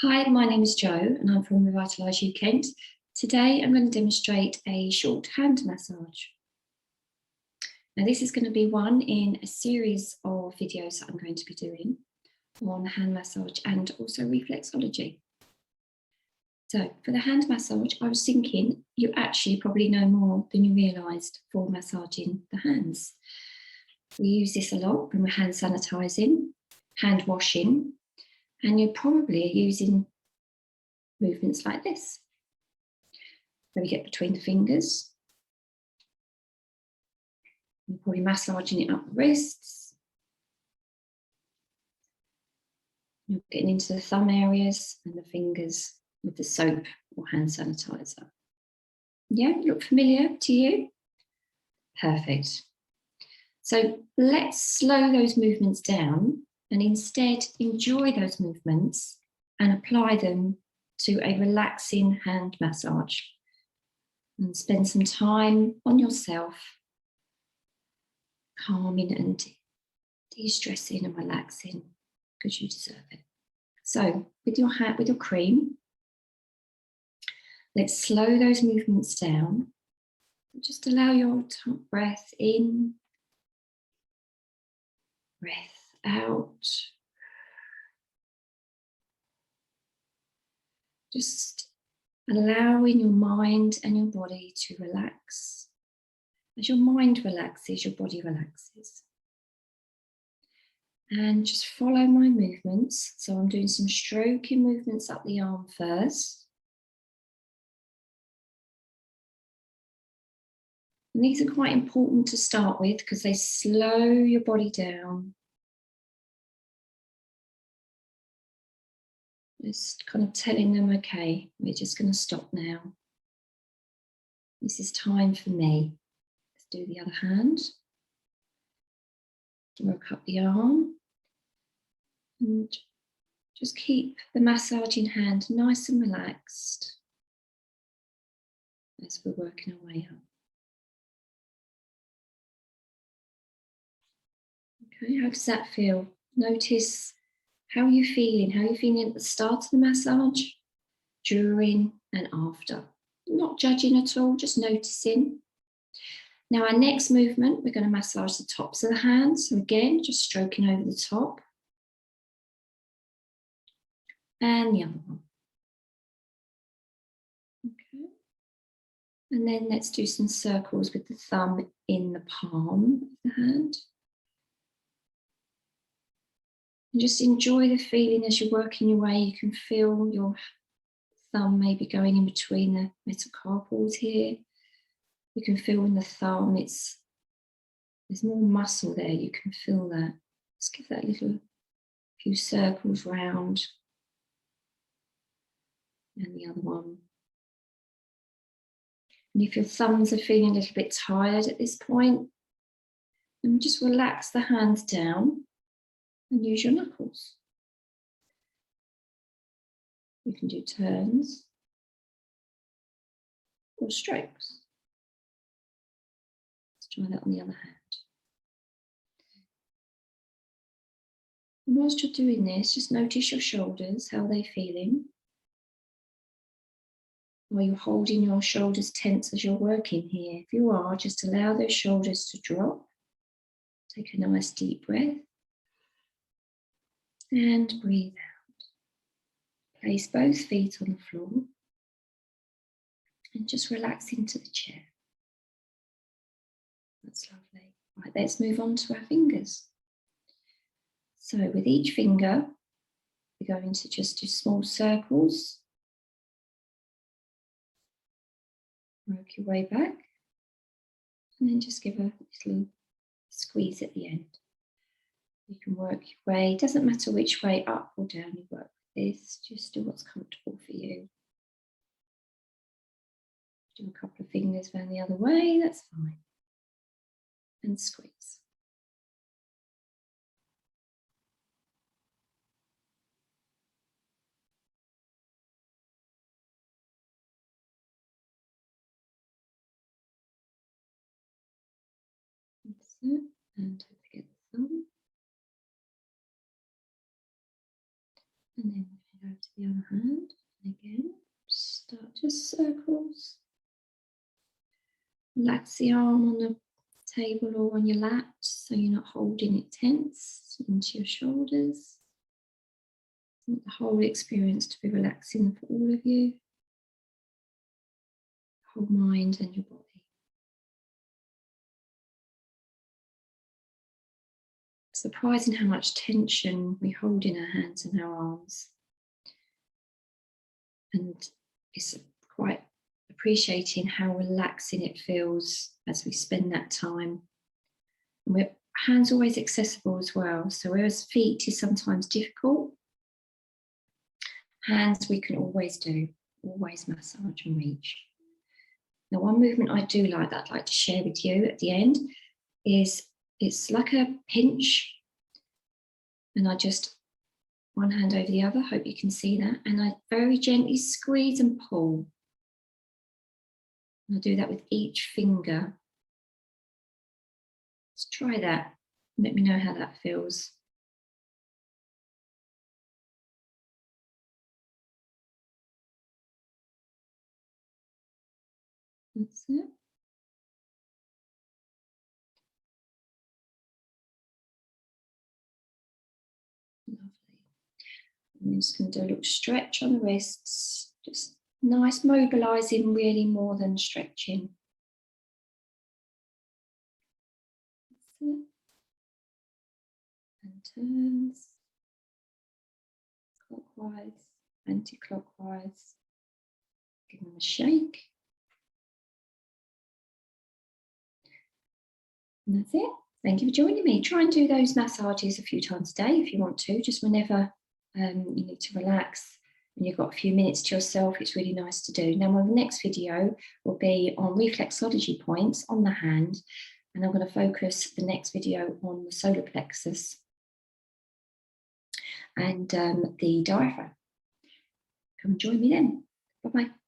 Hi, my name is Jo and I'm from Reflexology Kent. Today I'm going to demonstrate a short hand massage. Now this is going to be one in a series of videos that I'm going to be doing on hand massage and also reflexology. So for the hand massage, I was thinking you actually probably know more than you realised for massaging the hands. We use this a lot when we're hand sanitising, hand washing, and you're probably using movements like this, where we get between the fingers. You're probably massaging it up the wrists. You're getting into the thumb areas and the fingers with the soap or hand sanitizer. Yeah, look familiar to you? Perfect. So let's slow those movements down and instead enjoy those movements and apply them to a relaxing hand massage. And spend some time on yourself, calming and de-stressing and relaxing, because you deserve it. So with your cream, let's slow those movements down. Just allow your breath in, breath out. Just allowing your mind and your body to relax. As your mind relaxes, your body relaxes. And just follow my movements. So I'm doing some stroking movements up the arm first. And these are quite important to start with because they slow your body down. Just kind of telling them, okay, we're just going to stop now. This is time for me. Let's do the other hand. Work up the arm. And just keep the massaging hand nice and relaxed as we're working our way up. Okay, how does that feel? Notice how you're feeling. How are you feeling at the start of the massage, during and after. Not judging at all, just noticing. Now our next movement, we're going to massage the tops of the hands. So again, just stroking over the top. And the other one. Okay. And then let's do some circles with the thumb in the palm of the hand. And just enjoy the feeling as you're working your way. You can feel your thumb maybe going in between the metacarpals here. You can feel in the thumb, there's more muscle there, you can feel that. Just give that little few circles round. And the other one. And if your thumbs are feeling a little bit tired at this point, then just relax the hands down and use your knuckles. You can do turns or strokes. Let's try that on the other hand. And whilst you're doing this, just notice your shoulders, how they're feeling. Are you holding your shoulders tense as you're working here? If you are, just allow those shoulders to drop. Take a nice deep breath. And breathe out. Place both feet on the floor. And just relax into the chair. That's lovely. Right, let's move on to our fingers. So with each finger, we're going to just do small circles. Work your way back. And then just give a little squeeze at the end. You can work your way, doesn't matter which way, up or down you work with this, just do what's comfortable for you. Do a couple of fingers around the other way, that's fine. And squeeze. That's it. And don't forget the thumb. And then over to the other hand. And again, start just circles. Relax the arm on the table or on your lap so you're not holding it tense into your shoulders. I want the whole experience to be relaxing for all of you, whole mind and your body. Surprising how much tension we hold in our hands and our arms. And it's quite appreciating how relaxing it feels as we spend that time. And hands always accessible as well. So whereas feet is sometimes difficult, hands we can always do, always massage and reach. Now, one movement I do like that I'd like to share with you at the end is it's like a pinch. And I just, one hand over the other, hope you can see that. And I very gently squeeze and pull. And I do that with each finger. Let's try that. Let me know how that feels. That's it. Lovely. I'm just going to do a little stretch on the wrists. Just nice mobilizing, really more than stretching. That's it. And turns. Clockwise, anti-clockwise. Give them a shake. And that's it. Thank you for joining me. Try and do those massages a few times a day if you want to, just whenever you need to relax and you've got a few minutes to yourself. It's really nice to do. Now, my next video will be on reflexology points on the hand, and I'm going to focus the next video on the solar plexus and the diaphragm. Come and join me then. Bye-bye.